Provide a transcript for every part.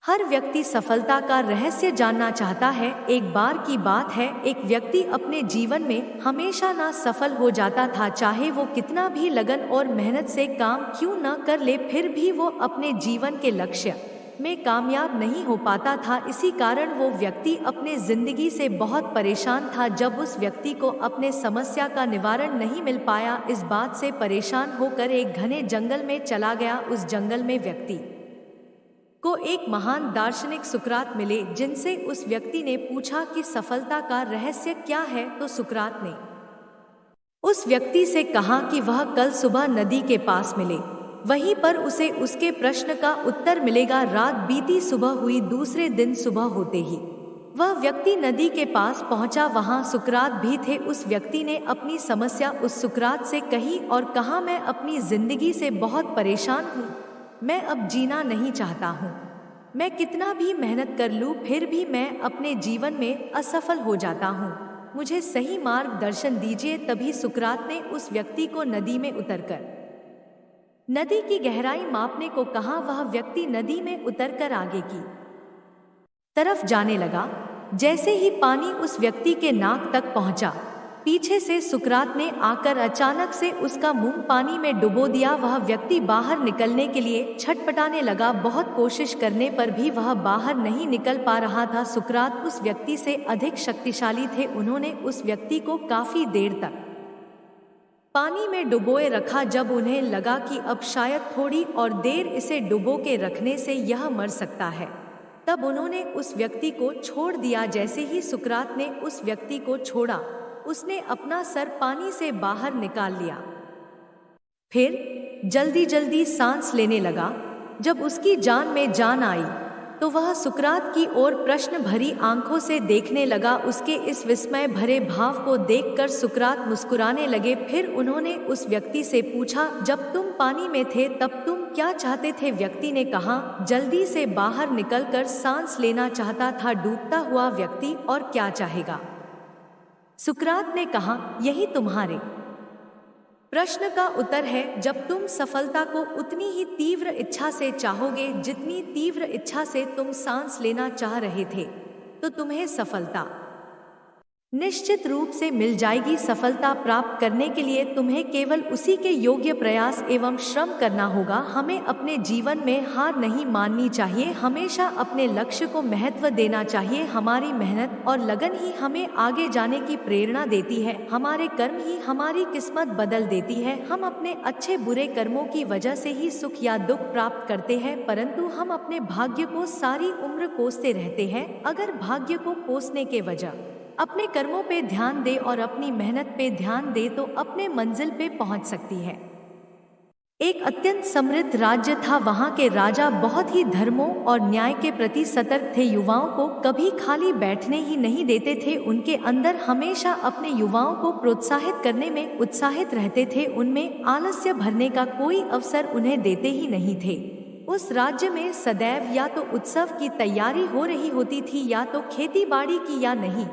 हर व्यक्ति सफलता का रहस्य जानना चाहता है। एक बार की बात है, एक व्यक्ति अपने जीवन में हमेशा ना सफल हो जाता था, चाहे वो कितना भी लगन और मेहनत से काम क्यों न कर ले, फिर भी वो अपने जीवन के लक्ष्य में कामयाब नहीं हो पाता था। इसी कारण वो व्यक्ति अपने जिंदगी से बहुत परेशान था। जब उस व्यक्ति को अपने समस्या का निवारण नहीं मिल पाया, इस बात से परेशान होकर एक घने जंगल में चला गया। उस जंगल में व्यक्ति को एक महान दार्शनिक सुकरात मिले, जिनसे उस व्यक्ति ने पूछा कि सफलता का रहस्य क्या है। तो सुकरात ने उस व्यक्ति से कहा कि वह कल सुबह नदी के पास मिले, वहीं पर उसे उसके प्रश्न का उत्तर मिलेगा। रात बीती, सुबह हुई, दूसरे दिन सुबह होते ही वह व्यक्ति नदी के पास पहुंचा। वहां सुकरात भी थे। उस व्यक्ति ने अपनी समस्या उस सुकरात से कही और कहा, मैं अपनी जिंदगी से बहुत परेशान हूँ, मैं अब जीना नहीं चाहता हूँ। मैं कितना भी मेहनत कर लूँ फिर भी मैं अपने जीवन में असफल हो जाता हूँ। मुझे सही मार्गदर्शन दीजिए। तभी सुकरात ने उस व्यक्ति को नदी में उतरकर नदी की गहराई मापने को कहा। वह व्यक्ति नदी में उतरकर आगे की तरफ जाने लगा। जैसे ही पानी उस व्यक्ति के नाक तक पहुंचा, पीछे से सुकरात ने आकर अचानक से उसका मुंह पानी में डुबो दिया। वह व्यक्ति बाहर निकलने के लिए छटपटाने लगा। बहुत कोशिश करने पर भी वह बाहर नहीं निकल पा रहा था। सुकरात उस व्यक्ति से अधिक शक्तिशाली थे। उन्होंने उस व्यक्ति को काफी देर तक पानी में डुबोए रखा। जब उन्हें लगा कि अब शायद थोड़ी और देर इसे डुबो के रखने से यह मर सकता है, तब उन्होंने उस व्यक्ति को छोड़ दिया। जैसे ही सुकरात ने उस व्यक्ति को छोड़ा, उसने अपना सर पानी से बाहर निकाल लिया, फिर जल्दी जल्दी सांस लेने लगा। जब उसकी जान में जान आई तो वह सुकरात की ओर प्रश्न भरी आंखों से देखने लगा। उसके इस विस्मय भरे भाव को देखकर सुकरात मुस्कुराने लगे। फिर उन्होंने उस व्यक्ति से पूछा, जब तुम पानी में थे तब तुम क्या चाहते थे? व्यक्ति ने कहा, जल्दी से बाहर निकलकर सांस लेना चाहता था। डूबता हुआ व्यक्ति और क्या चाहेगा? सुकरात ने कहा, यही तुम्हारे प्रश्न का उत्तर है। जब तुम सफलता को उतनी ही तीव्र इच्छा से चाहोगे जितनी तीव्र इच्छा से तुम सांस लेना चाह रहे थे, तो तुम्हें सफलता निश्चित रूप से मिल जाएगी। सफलता प्राप्त करने के लिए तुम्हें केवल उसी के योग्य प्रयास एवं श्रम करना होगा। हमें अपने जीवन में हार नहीं माननी चाहिए, हमेशा अपने लक्ष्य को महत्व देना चाहिए। हमारी मेहनत और लगन ही हमें आगे जाने की प्रेरणा देती है, हमारे कर्म ही हमारी किस्मत बदल देती है। हम अपने अच्छे बुरे कर्मों की वजह से ही सुख या दुख प्राप्त करते हैं, परंतु हम अपने भाग्य को सारी उम्र कोसते रहते हैं। अगर भाग्य को कोसने के वजह अपने कर्मों पे ध्यान दे और अपनी मेहनत पे ध्यान दे तो अपने मंजिल पे पहुंच सकती है। एक अत्यंत समृद्ध राज्य था। वहां के राजा बहुत ही धर्मों और न्याय के प्रति सतर्क थे। युवाओं को कभी खाली बैठने ही नहीं देते थे। उनके अंदर हमेशा अपने युवाओं को प्रोत्साहित करने में उत्साहित रहते थे। उनमें आलस्य भरने का कोई अवसर उन्हें देते ही नहीं थे। उस राज्य में सदैव या तो उत्सव की तैयारी हो रही होती थी, या तो खेती बाड़ी की, या नहीं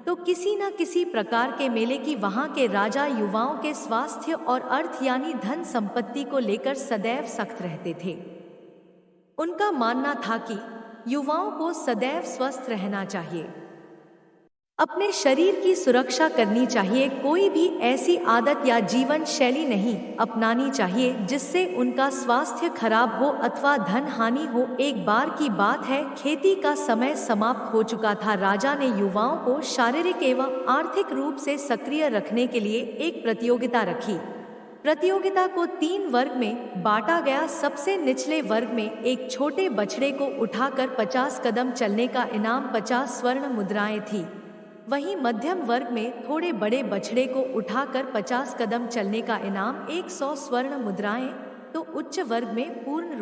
तो किसी न किसी प्रकार के मेले की। वहां के राजा युवाओं के स्वास्थ्य और अर्थ यानी धन संपत्ति को लेकर सदैव सख्त रहते थे। उनका मानना था कि युवाओं को सदैव स्वस्थ रहना चाहिए, अपने शरीर की सुरक्षा करनी चाहिए। कोई भी ऐसी आदत या जीवन शैली नहीं अपनानी चाहिए जिससे उनका स्वास्थ्य खराब हो अथवा धन हानि हो। एक बार की बात है, खेती का समय समाप्त हो चुका था। राजा ने युवाओं को शारीरिक एवं आर्थिक रूप से सक्रिय रखने के लिए एक प्रतियोगिता रखी। प्रतियोगिता को 3 वर्ग में बांटा गया। सबसे निचले वर्ग में एक छोटे बछड़े को उठाकर 50 कदम चलने का इनाम 50 स्वर्ण मुद्राएं थी। वहीं मध्यम वर्ग में थोड़े बड़े बछड़े को उठाकर 50 कदम चलने का इनाम 100 स्वर्ण मुद्राएं, तो उच्च वर्ग में पूर्ण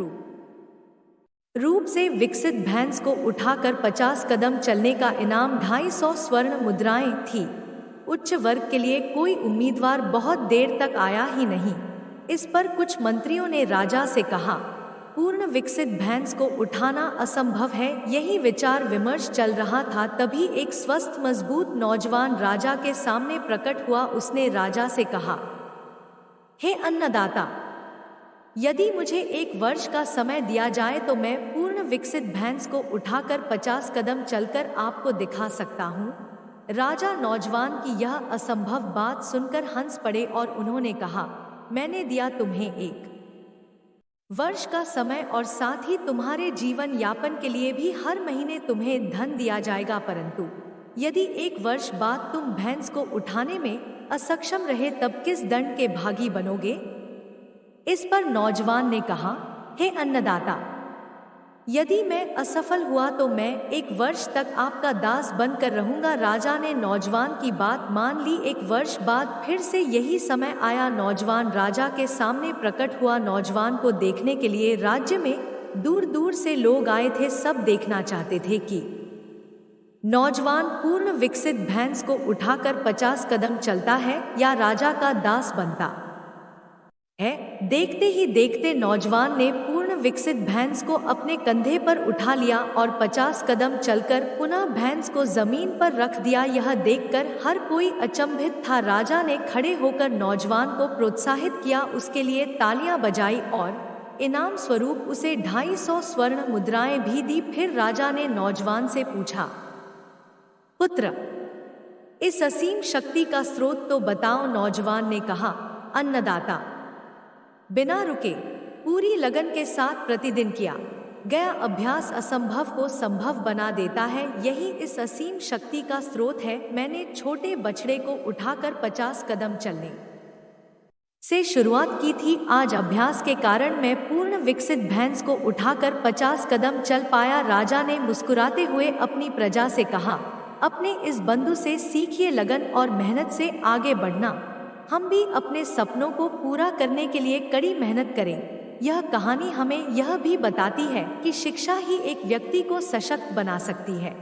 रूप से विकसित भैंस को उठाकर 50 कदम चलने का इनाम 250 स्वर्ण मुद्राएं थी। उच्च वर्ग के लिए कोई उम्मीदवार बहुत देर तक आया ही नहीं। इस पर कुछ मंत्रियों ने राजा से कहा, पूर्ण विकसित भैंस को उठाना असंभव है। यही विचार विमर्श चल रहा था, तभी एक स्वस्थ मजबूत नौजवान राजा के सामने प्रकट हुआ। उसने राजा से कहा, हे अन्नदाता, यदि मुझे 1 वर्ष का समय दिया जाए तो मैं पूर्ण विकसित भैंस को उठाकर 50 कदम चलकर आपको दिखा सकता हूँ। राजा नौजवान की यह असंभव बात सुनकर हंस पड़े और उन्होंने कहा, मैंने दिया तुम्हें 1 वर्ष का समय और साथ ही तुम्हारे जीवन यापन के लिए भी हर महीने तुम्हें धन दिया जाएगा, परंतु यदि 1 वर्ष बाद तुम भैंस को उठाने में असक्षम रहे तब किस दंड के भागी बनोगे? इस पर नौजवान ने कहा, हे अन्नदाता, यदि मैं असफल हुआ तो मैं 1 वर्ष तक आपका दास बनकर रहूंगा। राजा ने नौजवान की बात मान ली। 1 वर्ष बाद फिर से यही समय आया। नौजवान राजा के सामने प्रकट हुआ। नौजवान को देखने के लिए राज्य में दूर दूर से लोग आए थे। सब देखना चाहते थे कि नौजवान पूर्ण विकसित भैंस को उठाकर 50 कदम चलता है या राजा का दास बनता है। देखते ही देखते नौजवान ने पूर्ण विकसित भैंस को अपने कंधे पर उठा लिया और 50 कदम चलकर पुनः भैंस को जमीन पर रख दिया। यह देखकर हर कोई अचंभित था। राजा ने खड़े होकर नौजवान को प्रोत्साहित किया, उसके लिए तालियां बजाई और इनाम स्वरूप उसे 250 स्वर्ण मुद्राएं भी दी। फिर राजा ने नौजवान से पूछा, पुत्र, इस असीम शक्ति का स्रोत तो बताओ। नौजवान ने कहा, अन्नदाता, बिना रुके पूरी लगन के साथ प्रतिदिन किया गया अभ्यास असंभव को संभव बना देता है। यही इस असीम शक्ति का स्रोत है। मैंने छोटे बछड़े को उठाकर 50 कदम चलने से शुरुआत की थी। आज अभ्यास के कारण मैं पूर्ण विकसित भैंस को उठाकर 50 कदम चल पाया। राजा ने मुस्कुराते हुए अपनी प्रजा से कहा, अपने इस बंधु से सीखिए लगन और मेहनत से आगे बढ़ना। हम भी अपने सपनों को पूरा करने के लिए कड़ी मेहनत करें। यह कहानी हमें यह भी बताती है कि शिक्षा ही एक व्यक्ति को सशक्त बना सकती है।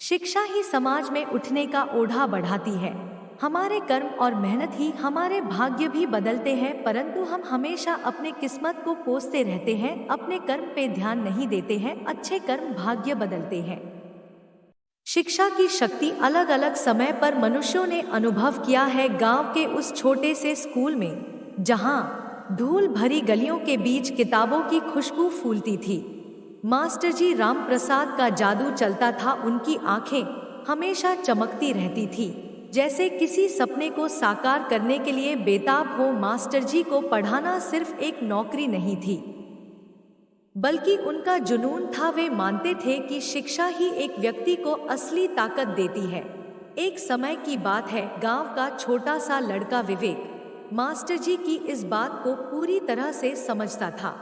शिक्षा ही समाज में उठने का ओढ़ा बढ़ाती है। हमारे कर्म और मेहनत ही हमारे भाग्य भी बदलते हैं, परंतु हम हमेशा अपने किस्मत को कोसते रहते हैं, अपने कर्म पे ध्यान नहीं देते हैं। अच्छे कर्म भाग्य बदलते हैं। शिक्षा की शक्ति अलग अलग समय पर मनुष्यों ने अनुभव किया है। गांव के उस छोटे से स्कूल में, जहां धूल भरी गलियों के बीच किताबों की खुशबू फूलती थी, मास्टर जी राम प्रसाद का जादू चलता था। उनकी आंखें हमेशा चमकती रहती थी, जैसे किसी सपने को साकार करने के लिए बेताब हो। मास्टर जी को पढ़ाना सिर्फ एक नौकरी नहीं थी, बल्कि उनका जुनून था। वे मानते थे कि शिक्षा ही एक व्यक्ति को असली ताकत देती है। एक समय की बात है, गांव का छोटा सा लड़का विवेक मास्टर जी की इस बात को पूरी तरह से समझता था।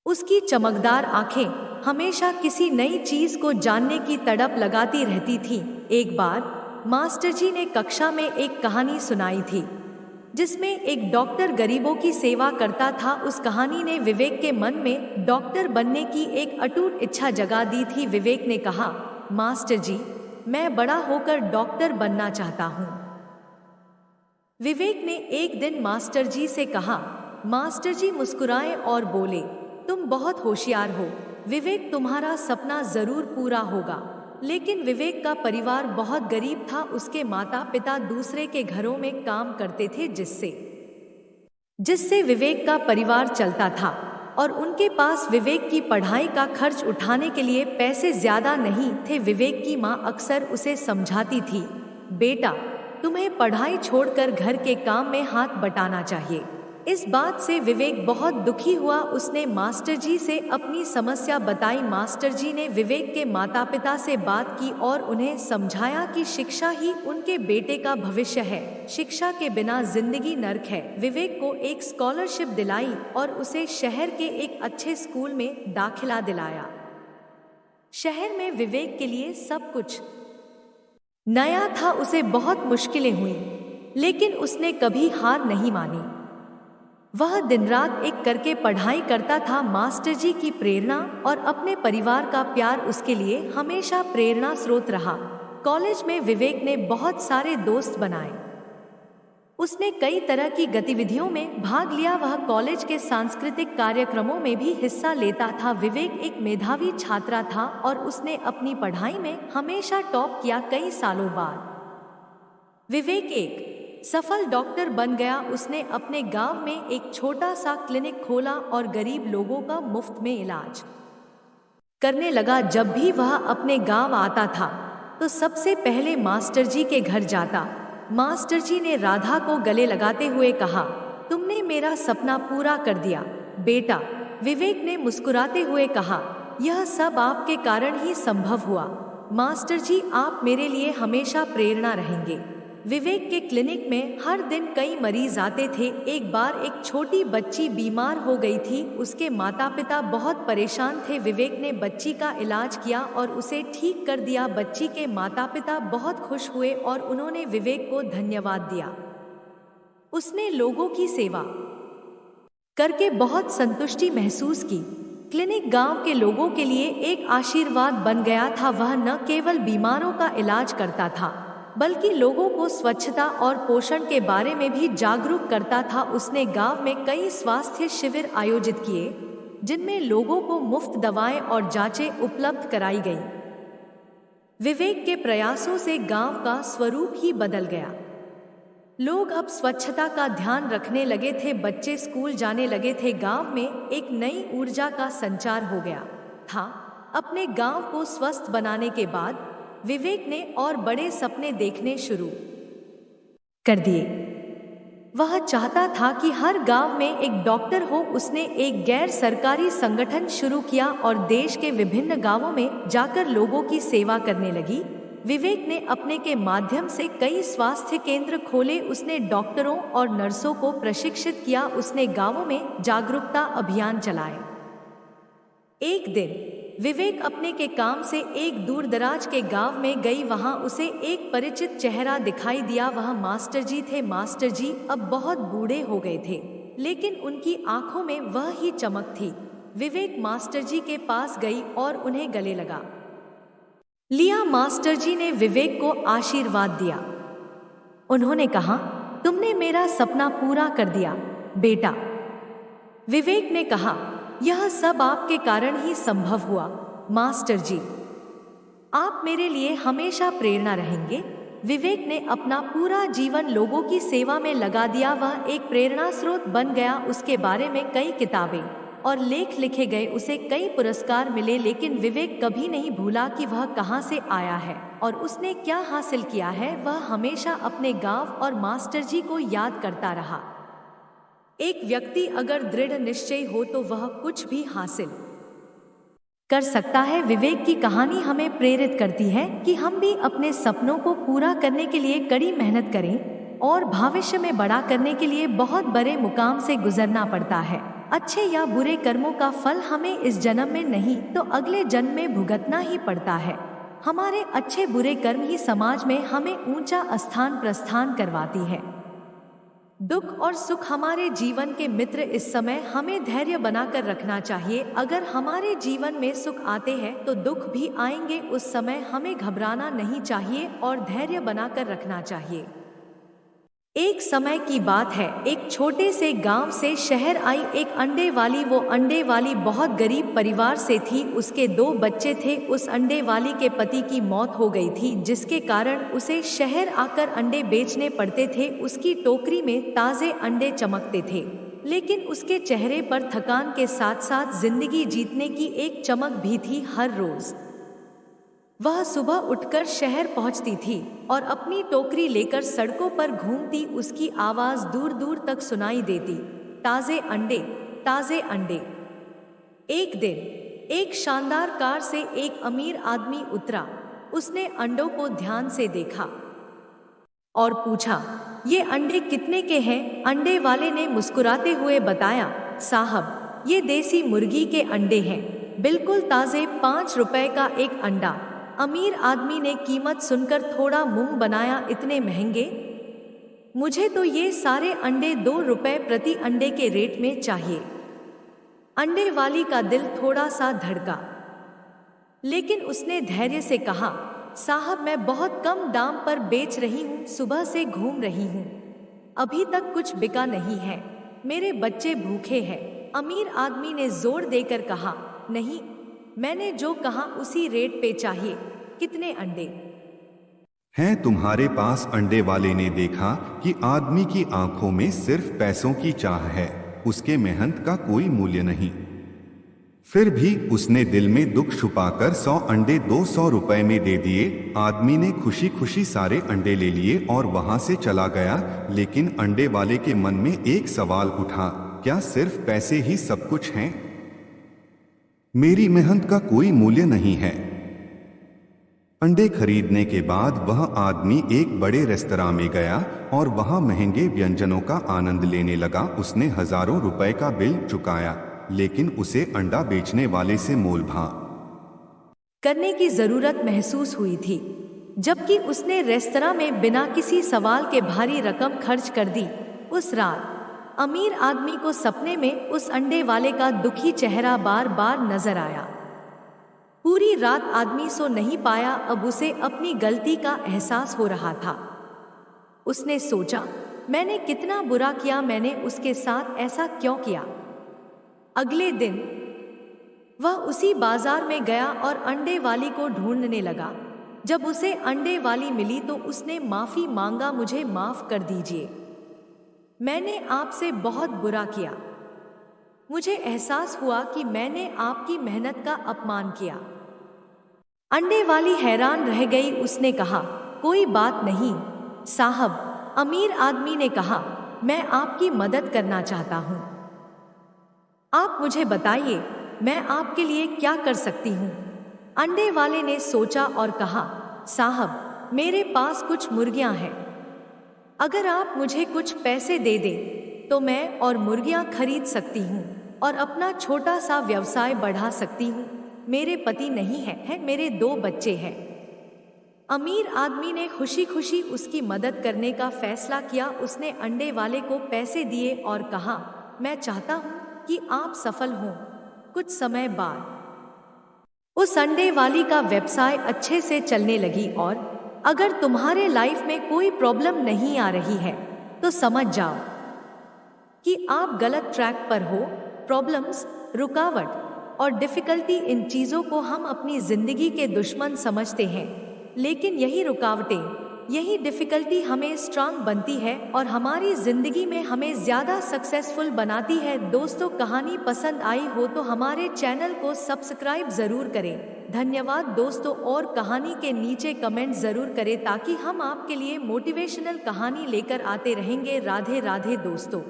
उसकी चमकदार आंखें हमेशा किसी नई चीज को जानने की तड़प लगाती रहती थीं। एक बार मास्टर जी ने कक्षा में एक कहानी सुनाई थी, जिसमें एक डॉक्टर गरीबों की सेवा करता था। उस कहानी ने विवेक के मन में डॉक्टर बनने की एक अटूट इच्छा जगा दी थी। विवेक ने कहा, मास्टर जी, मैं बड़ा होकर डॉक्टर बनना चाहता हूँ। विवेक ने एक दिन मास्टर जी से कहा। मास्टर जी मुस्कुराए और बोले, तुम बहुत होशियार हो विवेक, तुम्हारा सपना जरूर पूरा होगा। लेकिन विवेक का परिवार बहुत गरीब था। उसके माता पिता दूसरे के घरों में काम करते थे, जिससे विवेक का परिवार चलता था और उनके पास विवेक की पढ़ाई का खर्च उठाने के लिए पैसे ज्यादा नहीं थे। विवेक की माँ अक्सर उसे समझाती थी, बेटा, तुम्हें पढ़ाई छोड़कर घर के काम में हाथ बटाना चाहिए। इस बात से विवेक बहुत दुखी हुआ। उसने मास्टर जी से अपनी समस्या बताई। मास्टर जी ने विवेक के माता पिता से बात की और उन्हें समझाया कि शिक्षा ही उनके बेटे का भविष्य है, शिक्षा के बिना जिंदगी नर्क है। विवेक को एक स्कॉलरशिप दिलाई और उसे शहर के एक अच्छे स्कूल में दाखिला दिलाया। शहर में विवेक के लिए सब कुछ नया था। उसे बहुत मुश्किलें हुई, लेकिन उसने कभी हार नहीं मानी। वह दिन रात एक करके पढ़ाई करता था। मास्टर जी की प्रेरणा और अपने परिवार का प्यार उसके लिए हमेशा प्रेरणा स्रोत रहा। कॉलेज में विवेक ने बहुत सारे दोस्त बनाए। उसने कई तरह की गतिविधियों में भाग लिया। वह कॉलेज के सांस्कृतिक कार्यक्रमों में भी हिस्सा लेता था। विवेक एक मेधावी छात्रा था और उसने अपनी पढ़ाई में हमेशा टॉप किया। कई सालों बाद विवेक एक सफल डॉक्टर बन गया। उसने अपने गांव में एक छोटा सा क्लिनिक खोला और गरीब लोगों का मुफ्त में इलाज करने लगा। जब भी वह अपने गांव आता था तो सबसे पहले मास्टर जी के घर जाता। मास्टर जी ने राधा को गले लगाते हुए कहा, तुमने मेरा सपना पूरा कर दिया बेटा। विवेक ने मुस्कुराते हुए कहा, यह सब आपके कारण ही संभव हुआ। मास्टर जी, आप मेरे लिए हमेशा प्रेरणा रहेंगे। विवेक के क्लिनिक में हर दिन कई मरीज आते थे। एक बार एक छोटी बच्ची बीमार हो गई थी। उसके माता पिता बहुत परेशान थे। विवेक ने बच्ची का इलाज किया और उसे ठीक कर दिया। बच्ची के माता पिता बहुत खुश हुए और उन्होंने विवेक को धन्यवाद दिया। उसने लोगों की सेवा करके बहुत संतुष्टि महसूस की। क्लिनिक गांव के लोगों के लिए एक आशीर्वाद बन गया था। वह न केवल बीमारों का इलाज करता था बल्कि लोगों को स्वच्छता और पोषण के बारे में भी जागरूक करता था। उसने गांव में कई स्वास्थ्य शिविर आयोजित किए जिनमें लोगों को मुफ्त दवाएं और जांचें उपलब्ध कराई गई। विवेक के प्रयासों से गांव का स्वरूप ही बदल गया। लोग अब स्वच्छता का ध्यान रखने लगे थे। बच्चे स्कूल जाने लगे थे। गांव में एक नई ऊर्जा का संचार हो गया था। अपने गांव को स्वस्थ बनाने के बाद विवेक ने और बड़े सपने देखने शुरू कर दिए। वह चाहता था कि हर गांव में एक डॉक्टर हो। उसने एक गैर सरकारी संगठन शुरू किया और देश के विभिन्न गांवों में जाकर लोगों की सेवा करने लगी। विवेक ने अपने के माध्यम से कई स्वास्थ्य केंद्र खोले। उसने डॉक्टरों और नर्सों को प्रशिक्षित किया। उसने गांवों में जागरूकता अभियान चलाए। एक दिन विवेक अपने के काम से एक दूरदराज के गांव में गई। वहां उसे एक परिचित चेहरा दिखाई दिया। वह मास्टर जी थे। मास्टर जी अब बहुत बूढ़े हो गए थे लेकिन उनकी आंखों में वह ही चमक थी। विवेक मास्टर जी के पास गई और उन्हें गले लगा लिया। मास्टर जी ने विवेक को आशीर्वाद दिया। उन्होंने कहा, तुमने मेरा सपना पूरा कर दिया बेटा। विवेक ने कहा, यह सब आपके कारण ही संभव हुआ मास्टर जी। आप मेरे लिए हमेशा प्रेरणा रहेंगे। विवेक ने अपना पूरा जीवन लोगों की सेवा में लगा दिया। वह एक प्रेरणा स्रोत बन गया। उसके बारे में कई किताबें और लेख लिखे गए। उसे कई पुरस्कार मिले लेकिन विवेक कभी नहीं भूला कि वह कहां से आया है और उसने क्या हासिल किया है। वह हमेशा अपने गांव और मास्टर जी को याद करता रहा। एक व्यक्ति अगर दृढ़ निश्चय हो तो वह कुछ भी हासिल कर सकता है। विवेक की कहानी हमें प्रेरित करती है कि हम भी अपने सपनों को पूरा करने के लिए कड़ी मेहनत करें और भविष्य में बड़ा करने के लिए बहुत बड़े मुकाम से गुजरना पड़ता है। अच्छे या बुरे कर्मों का फल हमें इस जन्म में नहीं तो अगले जन्म में भुगतना ही पड़ता है। हमारे अच्छे बुरे कर्म ही समाज में हमें ऊंचा स्थान प्रस्थान करवाती है। दुख और सुख हमारे जीवन के मित्र। इस समय हमें धैर्य बनाकर रखना चाहिए। अगर हमारे जीवन में सुख आते हैं तो दुख भी आएंगे। उस समय हमें घबराना नहीं चाहिए और धैर्य बनाकर रखना चाहिए। एक समय की बात है, एक छोटे से गांव से शहर आई एक अंडे वाली। वो अंडे वाली बहुत गरीब परिवार से थी। उसके 2 बच्चे थे। उस अंडे वाली के पति की मौत हो गई थी जिसके कारण उसे शहर आकर अंडे बेचने पड़ते थे। उसकी टोकरी में ताज़े अंडे चमकते थे लेकिन उसके चेहरे पर थकान के साथ साथ जिंदगी जीतने की एक चमक भी थी। हर रोज वह सुबह उठकर शहर पहुंचती थी और अपनी टोकरी लेकर सड़कों पर घूमती। उसकी आवाज दूर दूर तक सुनाई देती, ताजे अंडे, ताजे अंडे। एक दिन एक शानदार कार से एक अमीर आदमी उतरा। उसने अंडों को ध्यान से देखा और पूछा, ये अंडे कितने के हैं? अंडे वाले ने मुस्कुराते हुए बताया, साहब ये देसी मुर्गी के अंडे हैं, बिल्कुल ताजे, 5 रुपए का एक अंडा। अमीर आदमी ने कीमत सुनकर थोड़ा मुंह बनाया, इतने महंगे? मुझे तो ये सारे अंडे 2 रुपए प्रति अंडे के रेट में चाहिए। अंडे वाली का दिल थोड़ा सा धड़का लेकिन उसने धैर्य से कहा, साहब मैं बहुत कम दाम पर बेच रही हूँ, सुबह से घूम रही हूँ, अभी तक कुछ बिका नहीं है, मेरे बच्चे भूखे हैं। अमीर आदमी ने जोर देकर कहा, नहीं, मैंने जो कहा उसी रेट पे चाहिए। कितने अंडे हैं तुम्हारे पास? अंडे वाले ने देखा कि आदमी की आंखों में सिर्फ पैसों की चाह है, उसके मेहनत का कोई मूल्य नहीं। फिर भी उसने दिल में दुख छुपाकर 100 अंडे 200 रुपए में दे दिए। आदमी ने खुशी खुशी सारे अंडे ले लिए और वहां से चला गया। लेकिन अंडे वाले के मन में एक सवाल उठा, क्या सिर्फ पैसे ही सब कुछ हैं? मेरी मेहनत का कोई मूल्य नहीं है। अंडे खरीदने के बाद वह आदमी एक बड़े रेस्तरां में गया और वहां महंगे व्यंजनों का आनंद लेने लगा। उसने हजारों रुपए का बिल चुकाया, लेकिन उसे अंडा बेचने वाले से मोलभाव करने की जरूरत महसूस हुई थी, जबकि उसने रेस्तरां में बिना किसी सवाल के भारी रकम खर्च कर दी। उस रात अमीर आदमी को सपने में उस अंडे वाले का दुखी चेहरा बार बार नजर आया। पूरी रात आदमी सो नहीं पाया। अब उसे अपनी गलती का एहसास हो रहा था। उसने सोचा, मैंने कितना बुरा किया, मैंने उसके साथ ऐसा क्यों किया। अगले दिन वह उसी बाजार में गया और अंडे वाली को ढूंढने लगा। जब उसे अंडे वाली मिली तो उसने माफी मांगा, मुझे माफ कर दीजिए, मैंने आपसे बहुत बुरा किया। मुझे एहसास हुआ कि मैंने आपकी मेहनत का अपमान किया। अंडे वाली हैरान रह गई। उसने कहा, कोई बात नहीं साहब। अमीर आदमी ने कहा, मैं आपकी मदद करना चाहता हूं। आप मुझे बताइए, मैं आपके लिए क्या कर सकती हूँ। अंडे वाले ने सोचा और कहा, साहब मेरे पास कुछ मुर्गियां हैं। अगर आप मुझे कुछ पैसे दे दें तो मैं और मुर्गियां खरीद सकती हूँ और अपना छोटा सा व्यवसाय बढ़ा सकती हूँ। मेरे पति नहीं है, मेरे 2 बच्चे हैं। अमीर आदमी ने खुशी खुशी उसकी मदद करने का फैसला किया। उसने अंडे वाले को पैसे दिए और कहा, मैं चाहता हूँ कि आप सफल हों। कुछ समय बाद उस अंडे वाली का व्यवसाय अच्छे से चलने लगी। और अगर तुम्हारे लाइफ में कोई प्रॉब्लम नहीं आ रही है तो समझ जाओ कि आप गलत ट्रैक पर हो। प्रॉब्लम्स, रुकावट और डिफिकल्टी, इन चीजों को हम अपनी जिंदगी के दुश्मन समझते हैं, लेकिन यही रुकावटें, यही डिफिकल्टी हमें स्ट्रांग बनती है और हमारी जिंदगी में हमें ज्यादा सक्सेसफुल बनाती है। दोस्तों, कहानी पसंद आई हो तो हमारे चैनल को सब्सक्राइब जरूर करें। धन्यवाद दोस्तों, और कहानी के नीचे कमेंट जरूर करें ताकि हम आपके लिए मोटिवेशनल कहानी लेकर आते रहेंगे। राधे राधे दोस्तों।